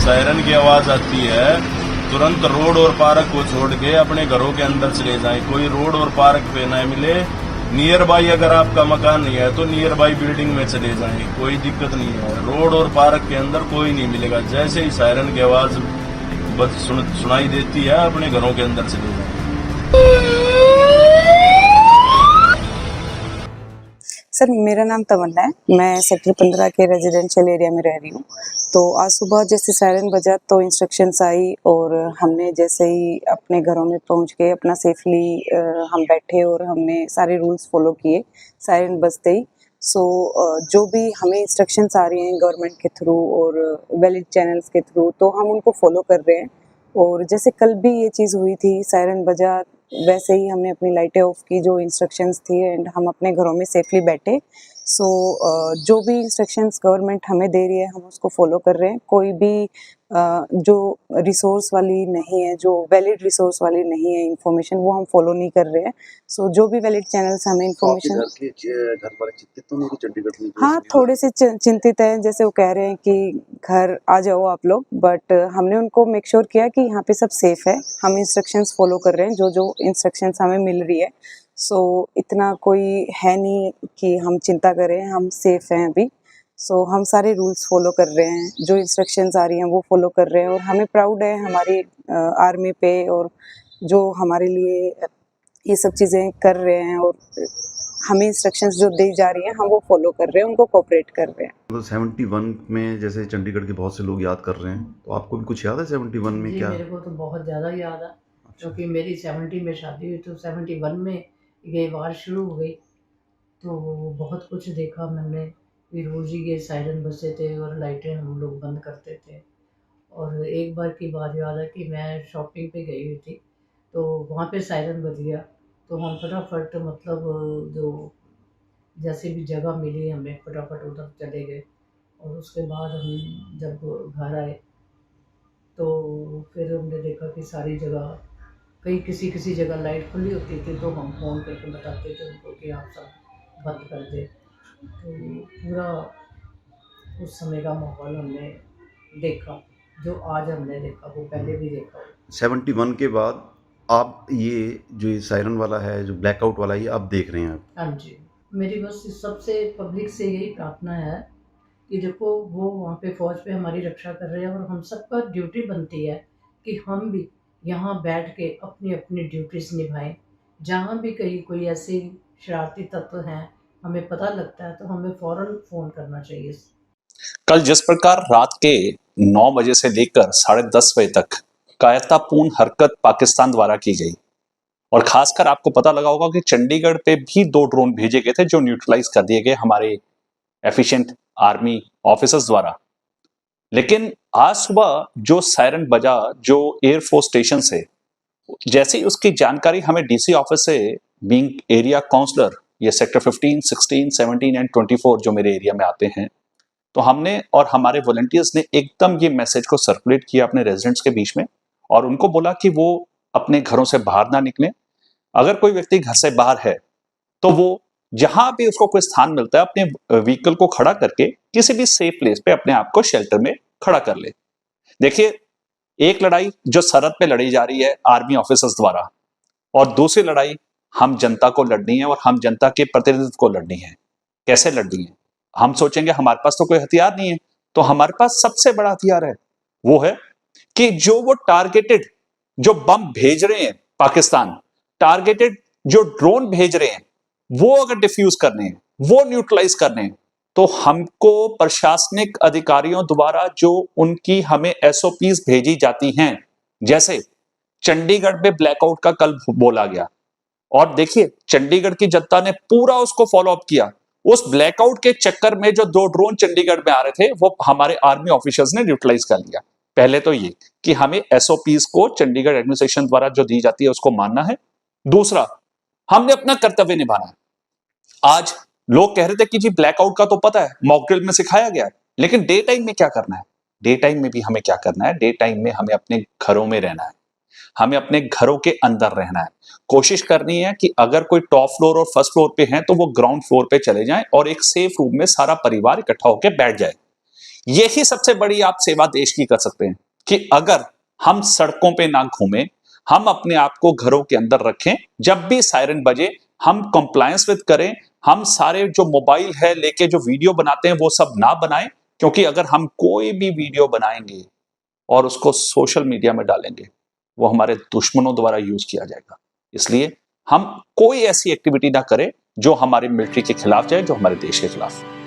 Siren की आवाज आती है तुरंत रोड और पार्क को छोड़ के अपने घरों के अंदर चले जाएं। कोई रोड और पार्क पे न मिले। नियर बाई अगर आपका मकान नहीं है तो नियर बाई बिल्डिंग में चले जाएं, कोई दिक्कत नहीं है। रोड और पार्क के अंदर कोई नहीं मिलेगा। जैसे ही सायरन की आवाज सुनाई देती है अपने घरों के अंदर चले जाएं। सर, मेरा नाम तमन्ना है। मैं सेक्टर 15 के रेजिडेंशियल एरिया में रह रही हूँ। तो आज सुबह जैसे सायरन बजा तो इंस्ट्रक्शंस आई और हमने जैसे ही अपने घरों में पहुँच के अपना सेफली हम बैठे और हमने सारे रूल्स फॉलो किए सायरन बजते ही। जो भी हमें इंस्ट्रक्शंस आ रही हैं गवर्नमेंट के थ्रू और वैलिड चैनल्स के थ्रू, तो हम उनको फॉलो कर रहे हैं। और जैसे कल भी ये चीज़ हुई थी, सायरन बजा, वैसे ही हमने अपनी लाइटें ऑफ की जो इंस्ट्रक्शंस थी एंड हम अपने घरों में सेफली बैठे। जो भी इंस्ट्रक्शंस गवर्नमेंट हमें दे रही है हम उसको फॉलो कर रहे हैं। कोई भी जो रिसोर्स वाली नहीं है, जो वैलिड रिसोर्स वाली नहीं है इंफॉर्मेशन, वो हम फॉलो नहीं कर रहे हैं। जो भी वैलिड चैनल्स हमें इंफॉर्मेशन घर वाले चिंतित तो नहीं कि चंडीगढ़ में हाँ, थोड़े से चिंतित हैं। जैसे वो कह रहे हैं कि घर आ जाओ आप लोग, बट हमने उनको मेक श्योर किया कि यहाँ पे सब सेफ है। हम इंस्ट्रक्शंस फॉलो कर रहे हैं, जो इंस्ट्रक्शंस हमें मिल रही है। इतना कोई है नहीं कि हम चिंता करें, हम सेफ हैं अभी। हम सारे रूल्स फॉलो कर रहे हैं, जो इंस्ट्रक्शंस आ रही हैं वो फॉलो कर रहे हैं और हमें प्राउड है हमारी आर्मी पे, और जो हमारे लिए ये सब चीज़ें कर रहे हैं और हमें इंस्ट्रक्शंस जो दी जा रही हैं हम वो फॉलो कर रहे हैं, उनको कोऑपरेट कर रहे हैं। तो 71 में जैसे चंडीगढ़ के बहुत से लोग याद कर रहे हैं, तो आपको भी कुछ याद है 71 में? जी, क्या मेरे को तो बहुत ज़्यादा याद है। क्योंकि मेरी 70 में शादी हुई, तो 71 में ये वार शुरू हो गई। तो बहुत कुछ देखा मैंने। फिर रोज़ ही ये सायरन बजते थे और लाइटें हम लोग बंद करते थे। और एक बार की बात याद है कि मैं शॉपिंग पे गई हुई थी, तो वहाँ पे सायरन बज गया। तो हम फटाफट, मतलब जो जैसे भी जगह मिली हमें, फटाफट उधर चले गए। और उसके बाद हम जब घर आए तो फिर हमने देखा कि सारी जगह, कहीं किसी जगह लाइट खुली होती थी तो हम फ़ोन करके बताते थे उनको कि आप सब बंद कर दें। तो पूरा उस समय का माहौल हमने देखा। जो आज हमने देखा वो पहले भी देखा। 71 के बाद आप ये जो ये सायरन वाला है, जो ब्लैकआउट वाला है, ये आप देख रहे हैं आप? हाँ जी, मेरी बस सबसे पब्लिक से यही प्रार्थना है कि देखो, वो वहाँ पे फ़ौज पे हमारी रक्षा कर रहे हैं और हम सबका ड्यूटी बनती है कि हम भी यहाँ बैठ के अपनी अपनी ड्यूटीज़ निभाएं। जहाँ भी कहीं कोई ऐसे शरारती तत्व हैं, हमें पता लगता है तो हमें फ़ौरन फ़ोन करना चाहिए। कल जिस प्रकार रात के 9 बजे से लेकर 10:30 बजे तक कायरतापूर्ण हरकत पाकिस्तान द्वारा की गई, और खासकर आपको पता लगा होगा कि चंडीगढ़ पे भी 2 ड्रोन भेजे गए थे जो न्यूट्रलाइज कर दिए गए हमारे एफिशिएंट आर्मी ऑफिसर्स द्वारा। लेकिन आज सुबह जो सायरन बजा, जो एयरफोर्स स्टेशन से, जैसे ही उसकी जानकारी हमें डीसी ऑफिस से, बीइंग एरिया काउंसलर, ये सेक्टर 15, 16, 17 एंड 24 जो मेरे एरिया में आते हैं, तो हमने और हमारे वॉलंटियर्स ने एकदम ये मैसेज को सर्कुलेट किया अपने रेजिडेंट्स के बीच में और उनको बोला कि वो अपने घरों से बाहर ना निकलें। अगर कोई व्यक्ति घर से बाहर है तो वो जहां भी उसको कोई स्थान मिलता है अपने व्हीकल को खड़ा करके किसी भी सेफ प्लेस पे अपने आप को शेल्टर में खड़ा कर ले। देखिए, एक लड़ाई जो सरहद पे लड़ी जा रही है आर्मी ऑफिसर्स द्वारा, और दूसरी लड़ाई हम जनता को लड़नी है और हम जनता के प्रतिनिधित्व को लड़नी है। कैसे लड़नी है? हम सोचेंगे हमारे पास तो कोई हथियार नहीं है, तो हमारे पास सबसे बड़ा हथियार है, वो है कि जो वो टारगेटेड जो बम भेज रहे हैं पाकिस्तान, टारगेटेड जो ड्रोन भेज रहे हैं, वो अगर डिफ्यूज करने हैं, वो न्यूट्रलाइज करने हैं, तो हमको प्रशासनिक अधिकारियों द्वारा जो उनकी हमें एसओपीज भेजी जाती हैं, जैसे चंडीगढ़ में ब्लैकआउट का कल बोला गया, और देखिए चंडीगढ़ की जनता ने पूरा उसको फॉलो अप किया। उस ब्लैकआउट के चक्कर में जो 2 ड्रोन चंडीगढ़ में आ रहे थे वो हमारे आर्मी ऑफिसर्स ने न्यूट्रलाइज कर लिया। पहले तो ये कि हमें एसओपीज को चंडीगढ़ एडमिनिस्ट्रेशन द्वारा जो दी जाती है उसको मानना है। दूसरा, हमने अपना कर्तव्य निभाना है। आज लोग कह रहे थे कि जी ब्लैकआउट का तो पता है, मॉक ड्रिल में सिखाया गया है, लेकिन डे टाइम में क्या करना है? डे टाइम में भी हमें क्या करना है? डे टाइम में हमें अपने घरों में रहना है, हमें अपने घरों के अंदर रहना है। कोशिश करनी है कि अगर कोई टॉप फ्लोर और फर्स्ट फ्लोर पे हैं तो वो ग्राउंड फ्लोर पे चले जाएं और एक सेफ रूम में सारा परिवार इकट्ठा होकर बैठ जाए। यही सबसे बड़ी आप सेवा देश की कर सकते हैं कि अगर हम सड़कों पे ना घूमें, हम अपने आप को घरों के अंदर रखें, जब भी सायरन बजे हम कंप्लायंस विद करें, हम सारे जो मोबाइल है लेके जो वीडियो बनाते हैं वो सब ना बनाएं, क्योंकि अगर हम कोई भी वीडियो बनाएंगे और उसको सोशल मीडिया में डालेंगे, वो हमारे दुश्मनों द्वारा यूज किया जाएगा। इसलिए हम कोई ऐसी एक्टिविटी ना करें जो हमारे मिलिट्री के खिलाफ जाए, जो हमारे देश के खिलाफ।